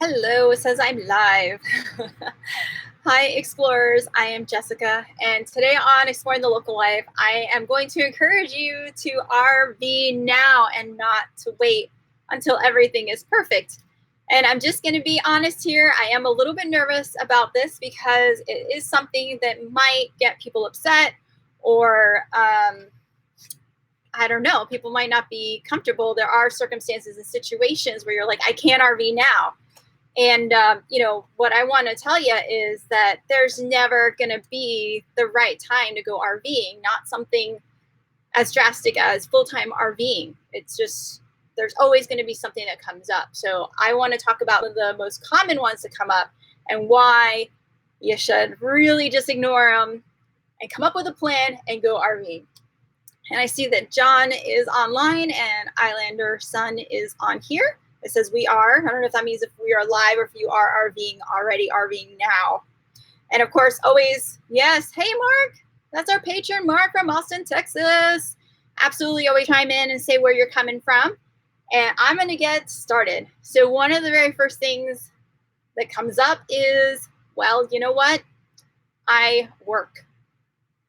Hello, it says I'm live. Hi, explorers. I am Jessica, and today on Exploring the Local Life, I am going to encourage you to RV now and not to wait until everything is perfect. And I'm just going to be honest here. I am a little bit nervous about this because it is something that might get people upset or I don't know, people might not be comfortable. There are circumstances and situations where you're like, I can't RV now. And, what I want to tell you is that there's never going to be the right time to go RVing, not something as drastic as full-time RVing. It's just, there's always going to be something that comes up. So I want to talk about one of the most common ones that come up and why you should really just ignore them and come up with a plan and go RVing. And I see that John is online and Islander Sun is on here. It says we are. I don't know if that means if we are live or if you are RVing already, RVing now. And of course, always, yes. Hey, Mark. That's our patron, Mark from Austin, Texas. Absolutely always chime in and say where you're coming from. And I'm going to get started. So one of the very first things that comes up is, well, you know what? I work.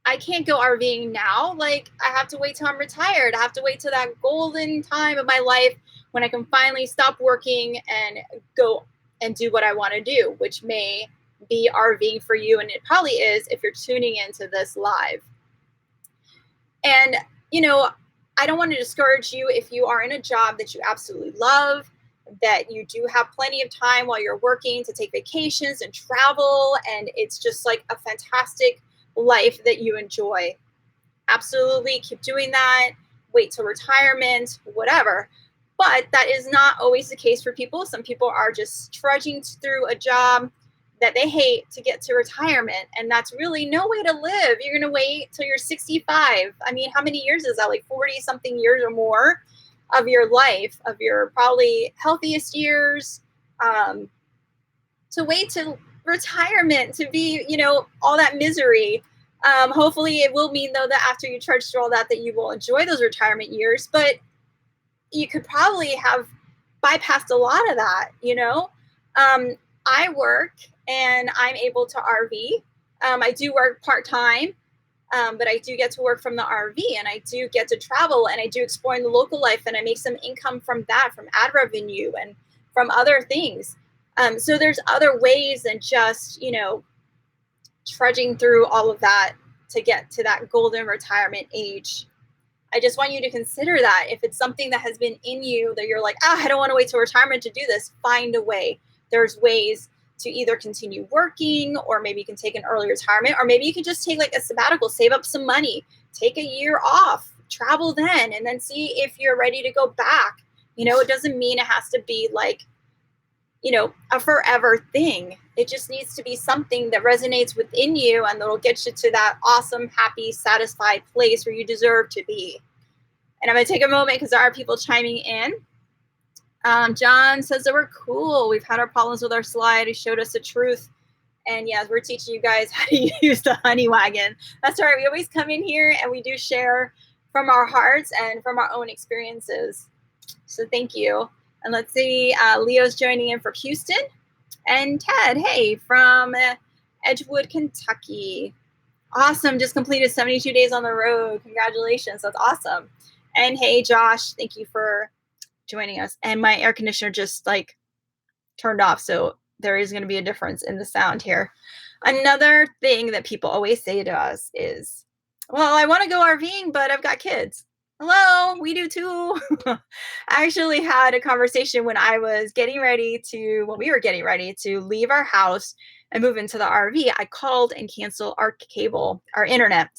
I can't go RVing now. Like, I have to wait till I'm retired. I have to wait till that golden time of my life when I can finally stop working and go and do what I want to do, which may be RVing for you. And it probably is if you're tuning into this live. And, I don't want to discourage you if you are in a job that you absolutely love, that you do have plenty of time while you're working to take vacations and travel. And it's just like a fantastic life that you enjoy. Absolutely keep doing that. Wait till retirement, whatever. But that is not always the case for people. Some people are just trudging through a job that they hate to get to retirement. And that's really no way to live. You're going to wait till you're 65. I mean, how many years is that? Like 40 something years or more of your life, of your probably healthiest years, to wait till retirement, to be, all that misery. Hopefully it will mean though that after you trudge through all that you will enjoy those retirement years, but you could probably have bypassed a lot of that. I work and I'm able to RV. I do work part-time, but I do get to work from the RV and I do get to travel and I do explore in the local life and I make some income from that, from ad revenue and from other things. So there's other ways than just, trudging through all of that to get to that golden retirement age. I just want you to consider that if it's something that has been in you that you're like, I don't want to wait till retirement to do this, find a way. There's ways to either continue working or maybe you can take an early retirement or maybe you can just take like a sabbatical, save up some money, take a year off, travel then, and then see if you're ready to go back. It doesn't mean it has to be like, a forever thing. It just needs to be something that resonates within you and that'll get you to that awesome, happy, satisfied place where you deserve to be. And I'm going to take a moment because there are people chiming in. John says that we're cool. We've had our problems with our slide. He showed us the truth. And yes, we're teaching you guys how to use the honey wagon. That's right. We always come in here and we do share from our hearts and from our own experiences. So thank you. And let's see, Leo's joining in from Houston. And Ted, hey, from Edgewood, Kentucky. Awesome, just completed 72 days on the road. Congratulations, that's awesome. And hey, Josh, thank you for joining us. And my air conditioner just turned off, so there is gonna be a difference in the sound here. Another thing that people always say to us is, well, I wanna go RVing, but I've got kids. Hello, we do too. I actually had a conversation when we were getting ready to leave our house and move into the RV. I called and canceled our internet,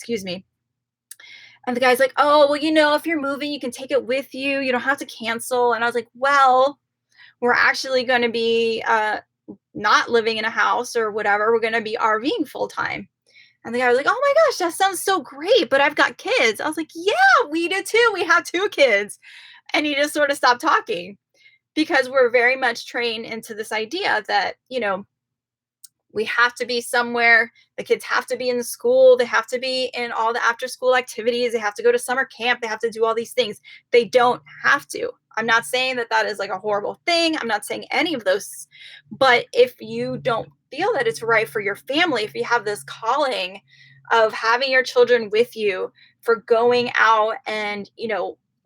And the guy's like, oh, well, if you're moving, you can take it with you. You don't have to cancel. And I was like, well, we're actually going to be not living in a house or whatever. We're going to be RVing full time. And the guy was like, oh my gosh, that sounds so great, but I've got kids. I was like, yeah, we do too. We have 2 kids. And he just sort of stopped talking because we're very much trained into this idea that, we have to be somewhere. The kids have to be in school. They have to be in all the after school activities. They have to go to summer camp. They have to do all these things. They don't have to. I'm not saying that that is like a horrible thing. I'm not saying any of those. But if you don't feel that it's right for your family, if you have this calling of having your children with you for going out and,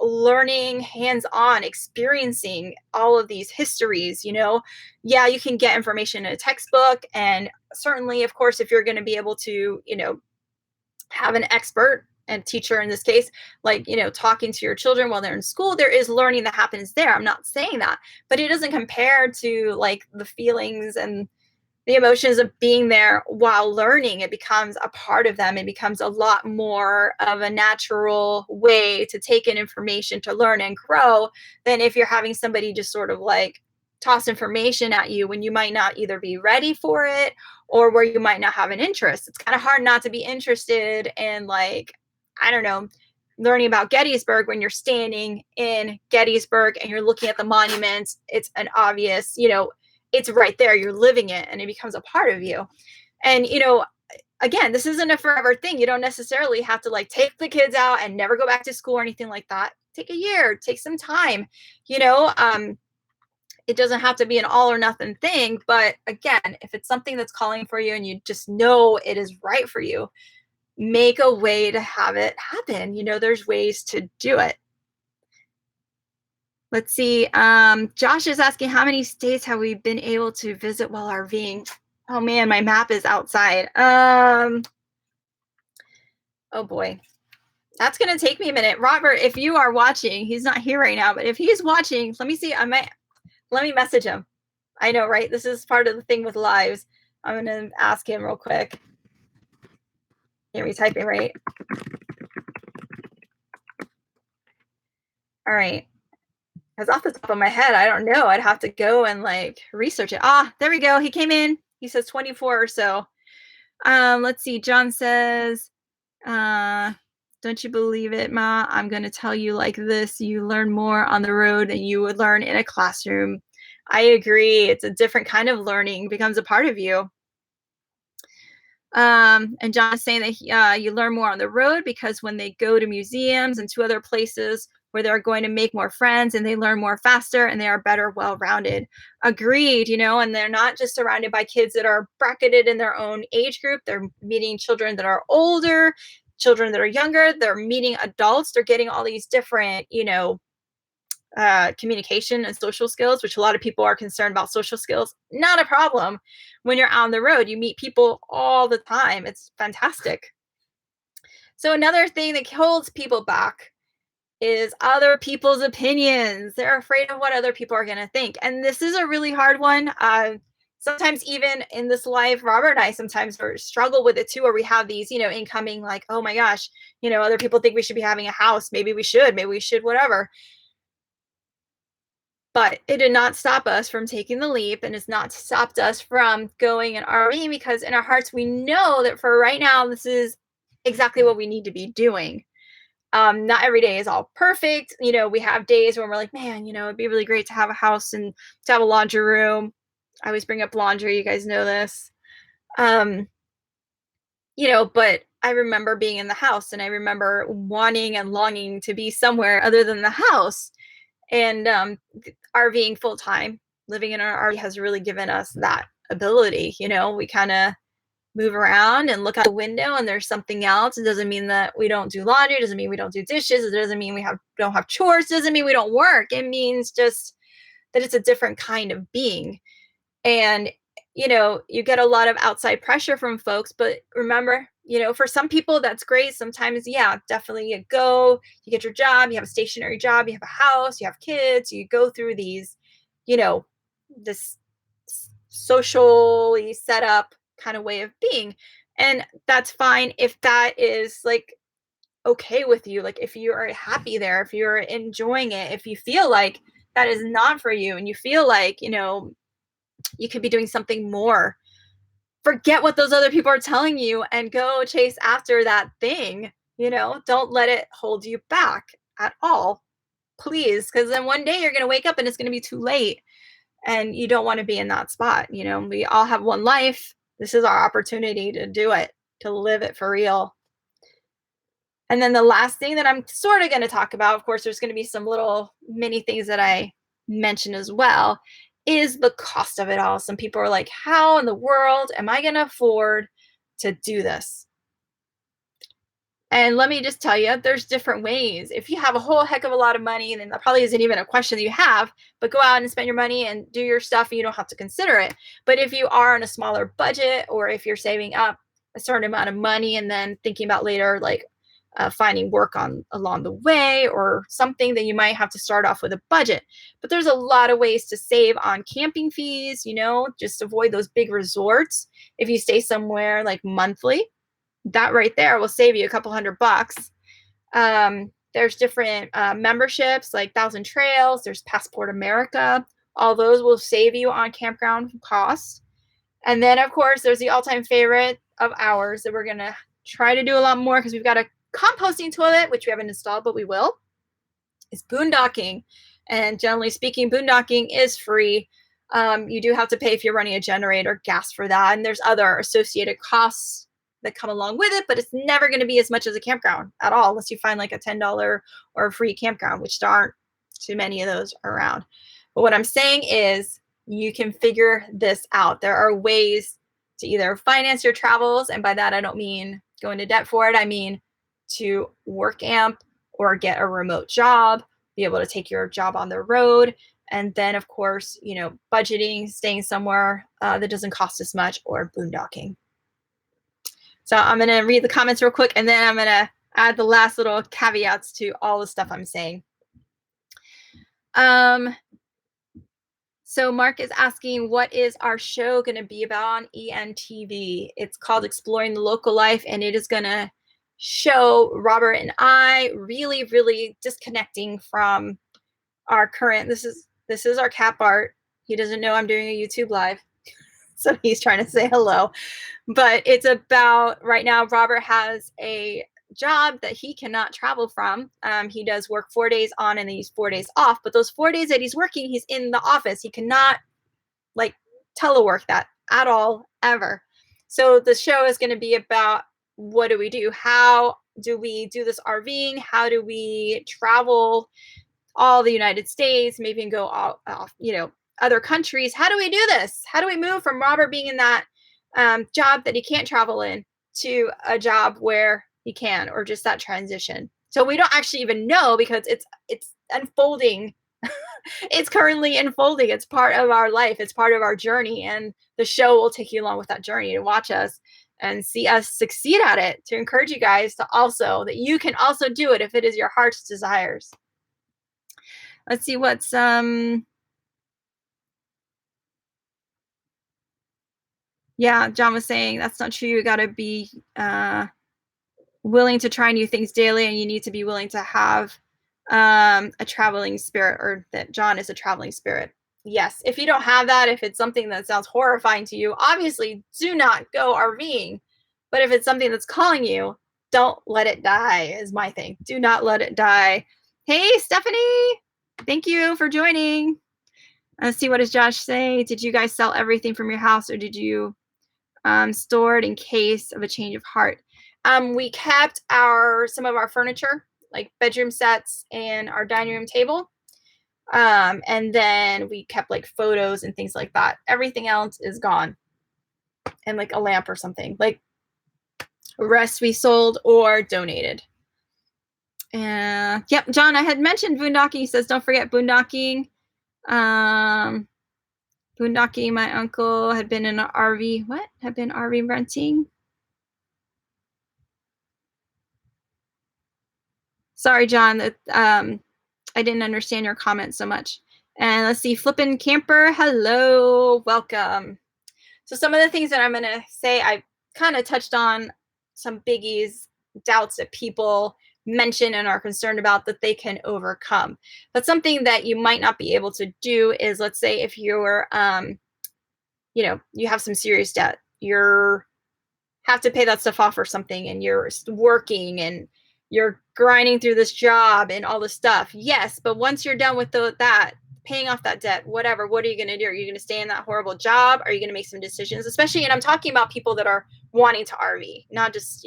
learning hands on, experiencing all of these histories, yeah, you can get information in a textbook. And certainly, of course, if you're going to be able to, have an expert and teacher in this case, like, talking to your children while they're in school, there is learning that happens there. I'm not saying that, but it doesn't compare to like the feelings and the emotions of being there while learning. It becomes a part of them. It becomes a lot more of a natural way to take in information, to learn and grow, than if you're having somebody just sort of like toss information at you when you might not either be ready for it or where you might not have an interest. It's kind of hard not to be interested in, like, I don't know, learning about Gettysburg when you're standing in Gettysburg and you're looking at the monuments. It's an obvious, it's right there. You're living it and it becomes a part of you. And, again, this isn't a forever thing. You don't necessarily have to like take the kids out and never go back to school or anything like that. Take a year, take some time, you know. It doesn't have to be an all or nothing thing. But again, if it's something that's calling for you and you just know it is right for you, make a way to have it happen. There's ways to do it. Let's see. Josh is asking, how many states have we been able to visit while RVing? Oh man, my map is outside. Oh boy, that's gonna take me a minute. Robert, if you are watching, he's not here right now, but if he's watching, let me see. Let me message him. I know, right? This is part of the thing with lives. I'm gonna ask him real quick. Hear me typing, right? All right. Because off the top of my head, I don't know. I'd have to go and like research it. Ah, there we go. He came in. He says 24 or so. Let's see. John says, don't you believe it, Ma? I'm going to tell you like this. You learn more on the road than you would learn in a classroom. I agree. It's a different kind of learning. It becomes a part of you. And John's saying that you learn more on the road because when they go to museums and to other places where they're going to make more friends and they learn more faster and they are better, well-rounded. Agreed, and they're not just surrounded by kids that are bracketed in their own age group. They're meeting children that are older, children that are younger. They're meeting adults. They're getting all these different, communication and social skills, which a lot of people are concerned about social skills. Not a problem. When you're on the road, you meet people all the time. It's fantastic. So another thing that holds people back is other people's opinions. They're afraid of what other people are going to think. And this is a really hard one. Sometimes even in this life, Robert and I sometimes struggle with it too, where we have these, incoming like, oh my gosh, other people think we should be having a house. Maybe we should, whatever. But it did not stop us from taking the leap, and it's not stopped us from going and RVing, because in our hearts, we know that for right now, this is exactly what we need to be doing. Not every day is all perfect. We have days when we're like, man, it'd be really great to have a house and to have a laundry room. I always bring up laundry. You guys know this. But I remember being in the house and I remember wanting and longing to be somewhere other than the house. And RVing full time, living in an RV has really given us that ability. We kind of move around and look out the window and there's something else. It doesn't mean that we don't do laundry. It doesn't mean we don't do dishes. It doesn't mean we don't have chores. It doesn't mean we don't work. It means just that it's a different kind of being. And, you get a lot of outside pressure from folks, but remember, for some people that's great. Sometimes, yeah, definitely you go, you get your job, you have a stationary job, you have a house, you have kids, you go through these, this socially set up kind of way of being. And that's fine if that is like okay with you. Like if you are happy there, if you're enjoying it, if you feel like that is not for you and you feel like, you could be doing something more, forget what those other people are telling you and go chase after that thing. Don't let it hold you back at all, please, because then one day you're going to wake up and it's going to be too late and you don't want to be in that spot. We all have one life. This is our opportunity to do it, to live it for real. And then the last thing that I'm sort of going to talk about, of course, there's going to be some little mini things that I mention as well, is the cost of it all. Some people are like, how in the world am I going to afford to do this? And let me just tell you, there's different ways. If you have a whole heck of a lot of money, then that probably isn't even a question that you have, but go out and spend your money and do your stuff and you don't have to consider it. But if you are on a smaller budget, or if you're saving up a certain amount of money and then thinking about later, like finding work on along the way or something, then you might have to start off with a budget. But there's a lot of ways to save on camping fees, just avoid those big resorts. If you stay somewhere like monthly, that right there will save you a couple $100. There's different memberships like Thousand Trails, there's Passport America. All those will save you on campground costs. And then, of course, there's the all-time favorite of ours that we're going to try to do a lot more because we've got a composting toilet, which we haven't installed, but we will, is boondocking. And generally speaking, boondocking is free. You do have to pay if you're running a generator, gas for that. And there's other associated costs that come along with it, but it's never going to be as much as a campground at all, unless you find like a $10 or a free campground, which there aren't too many of those around. But what I'm saying is you can figure this out. There are ways to either finance your travels, and by that I don't mean go into debt for it. I mean to work amp or get a remote job, be able to take your job on the road. And then, of course, budgeting, staying somewhere that doesn't cost as much, or boondocking. So I'm going to read the comments real quick, and then I'm going to add the last little caveats to all the stuff I'm saying. So Mark is asking, what is our show going to be about on ENTV? It's called Exploring the Local Life, and it is going to show Robert and I really, really disconnecting from our current. This is our cat Bart. He doesn't know I'm doing a YouTube live, so he's trying to say hello. But it's about, right now, Robert has a job that he cannot travel from. He does work 4 days on and then he's 4 days off. But those 4 days that he's working, he's in the office. He cannot like telework that at all, ever. So the show is going to be about, what do we do? How do we do this RVing? How do we travel all the United States, maybe go off, other countries? How do we do this? How do we move from Robert being in that job that he can't travel in to a job where he can, or just that transition? So we don't actually even know, because it's unfolding. It's currently unfolding. It's part of our life. It's part of our journey, and the show will take you along with that journey to watch us and see us succeed at it, to encourage you guys to also, that you can also do it if it is your heart's desires. Let's see what's yeah, John was saying that's not true. You got to be willing to try new things daily, and you need to be willing to have a traveling spirit, or that John is a traveling spirit. Yes, if you don't have that, if it's something that sounds horrifying to you, obviously do not go RVing. But if it's something that's calling you, don't let it die, is my thing. Do not let it die. Hey, Stephanie, thank you for joining. Let's see, what does Josh say? Did you guys sell everything from your house, or did you store it in case of a change of heart? We kept some of our furniture, like bedroom sets and our dining room table. And then we kept like photos and things like that. Everything else is gone. And like a lamp or something. Like rest we sold or donated. Yep, John, I had mentioned boondocking. He says, don't forget boondocking. Boondocking, my uncle had been in an RV. What? Had been RV renting? Sorry, John, that I didn't understand your comment so much. And let's see, Flippin' Camper, hello, welcome. So some of the things that I'm going to say, I kind of touched on some biggies, doubts that people mention and are concerned about that they can overcome. But something that you might not be able to do is, let's say if you're, you have some serious debt, you have to pay that stuff off or something, and you're working and you're grinding through this job and all this stuff. Yes, but once you're done with that, paying off that debt, whatever, what are you going to do? Are you going to stay in that horrible job? Are you going to make some decisions? Especially, and I'm talking about people that are wanting to RV, not just,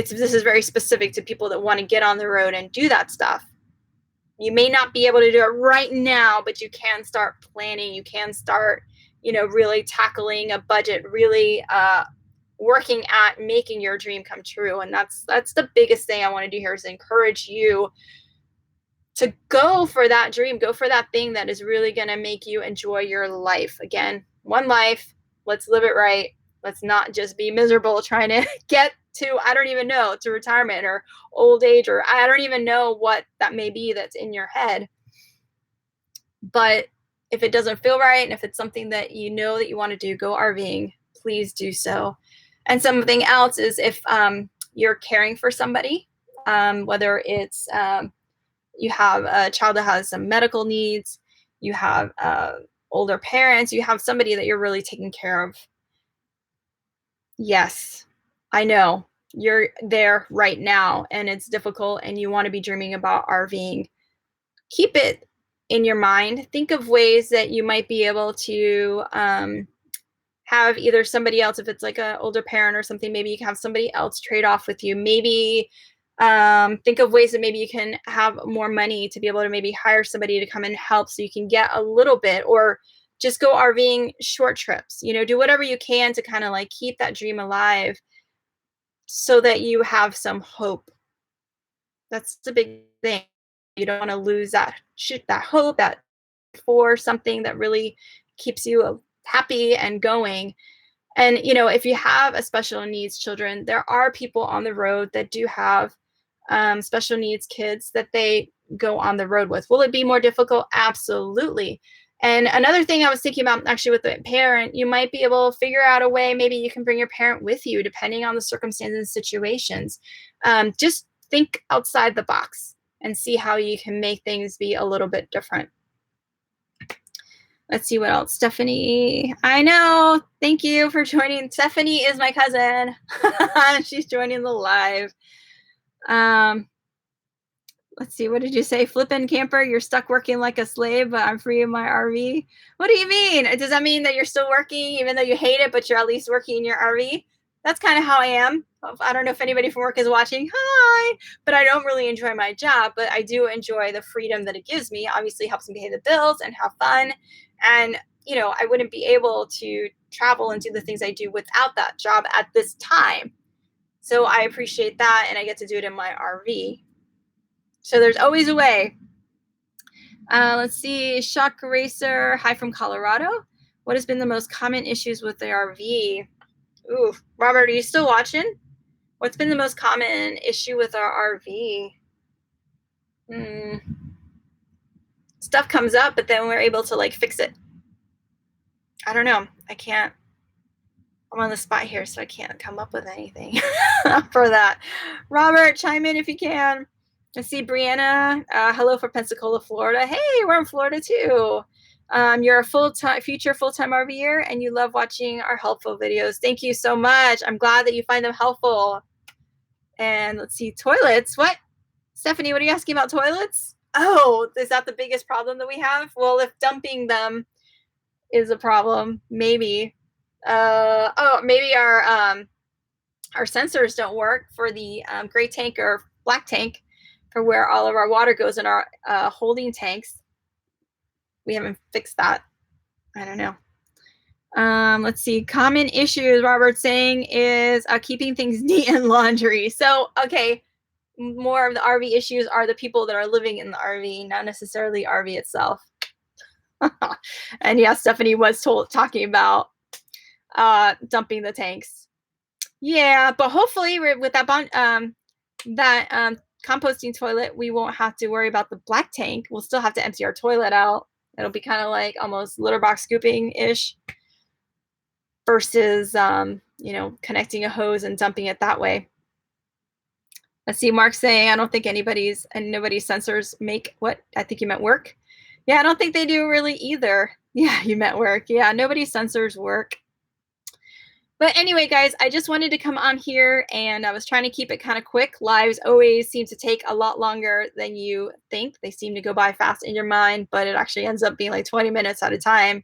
this is very specific to people that want to get on the road and do that stuff. You may not be able to do it right now, but you can start planning. You can start, really tackling a budget, really working at making your dream come true. And that's the biggest thing I want to do here, is encourage you to go for that dream, go for that thing that is really going to make you enjoy your life. Again, one life, let's live it right. Let's not just be miserable trying to get to, I don't even know, to retirement or old age, or I don't even know what that may be that's in your head. But if it doesn't feel right, and if it's something that you know that you want to do, go RVing, please do so. And something else is, if you're caring for somebody, whether it's you have a child that has some medical needs, you have older parents, you have somebody that you're really taking care of. Yes, I know you're there right now and it's difficult and you want to be dreaming about RVing. Keep it in your mind. Think of ways that you might be able to have either somebody else, if it's like an older parent or something, maybe you can have somebody else trade off with you. Maybe think of ways that maybe you can have more money to be able to maybe hire somebody to come and help so you can get a little bit, or just go RVing short trips. Do whatever you can to kind of like keep that dream alive so that you have some hope. That's the big thing. You don't want to lose that hope, that for something that really keeps you happy and going. And, if you have a special needs children, there are people on the road that do have special needs kids that they go on the road with. Will it be more difficult? Absolutely. And another thing I was thinking about, actually, with the parent, you might be able to figure out a way, maybe you can bring your parent with you, depending on the circumstances and situations. Just think outside the box and see how you can make things be a little bit different. Let's see what else. Stephanie, I know. Thank you for joining. Stephanie is my cousin. She's joining the live. Let's see. What did you say? Flippin' camper, you're stuck working like a slave, but I'm free in my RV. What do you mean? Does that mean that you're still working even though you hate it, but you're at least working in your RV? That's kind of how I am. I don't know if anybody from work is watching. Hi. But I don't really enjoy my job, but I do enjoy the freedom that it gives me. Obviously, it helps me pay the bills and have fun. And, I wouldn't be able to travel and do the things I do without that job at this time. So I appreciate that, and I get to do it in my RV. So there's always a way. Let's see. Shock Racer, hi from Colorado. What has been the most common issues with the RV? Ooh, Robert, are you still watching? What's been the most common issue with our RV? Stuff comes up, but then we're able to fix it. I don't know. I'm on the spot here, so I can't come up with anything for that. Robert, chime in if you can. Let's see, Brianna, hello from Pensacola, Florida. Hey, we're in Florida too. You're a future full-time RVer, and you love watching our helpful videos. Thank you so much. I'm glad that you find them helpful. And let's see, toilets. What? Stephanie, what are you asking about toilets? Oh, is that the biggest problem that we have? Well, if dumping them is a problem, maybe. Maybe our sensors don't work for the gray tank or black tank for where all of our water goes in our holding tanks. We haven't fixed that. I don't know. Let's see. Common issues, Robert's saying, is keeping things neat and laundry. So, okay, more of the RV issues are the people that are living in the RV, not necessarily RV itself. And yeah, Stephanie was talking about dumping the tanks. Yeah, but hopefully with that composting toilet, we won't have to worry about the black tank. We'll still have to empty our toilet out. It'll be kind of like almost litter box scooping-ish versus, connecting a hose and dumping it that way. Let's see, Mark saying, I don't think nobody's sensors make what? I think you meant work. Yeah, I don't think they do really either. Yeah, you meant work. Yeah, nobody's sensors work. But anyway, guys, I just wanted to come on here, and I was trying to keep it kind of quick. Lives always seem to take a lot longer than you think. They seem to go by fast in your mind, but it actually ends up being like 20 minutes at a time.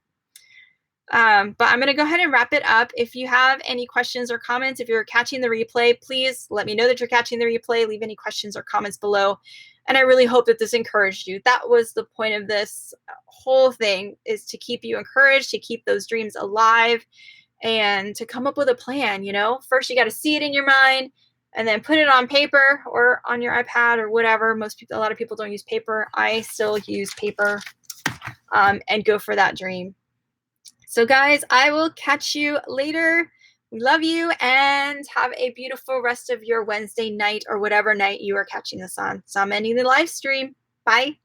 But I'm going to go ahead and wrap it up. If you have any questions or comments, if you're catching the replay, please let me know that you're catching the replay. Leave any questions or comments below. And I really hope that this encouraged you. That was the point of this whole thing, is to keep you encouraged, to keep those dreams alive, and to come up with a plan. First you got to see it in your mind, and then put it on paper or on your iPad or whatever. A lot of people don't use paper. I still use paper, and go for that dream. So guys, I will catch you later. We love you, and have a beautiful rest of your Wednesday night, or whatever night you are catching this on. So I'm ending the live stream. Bye.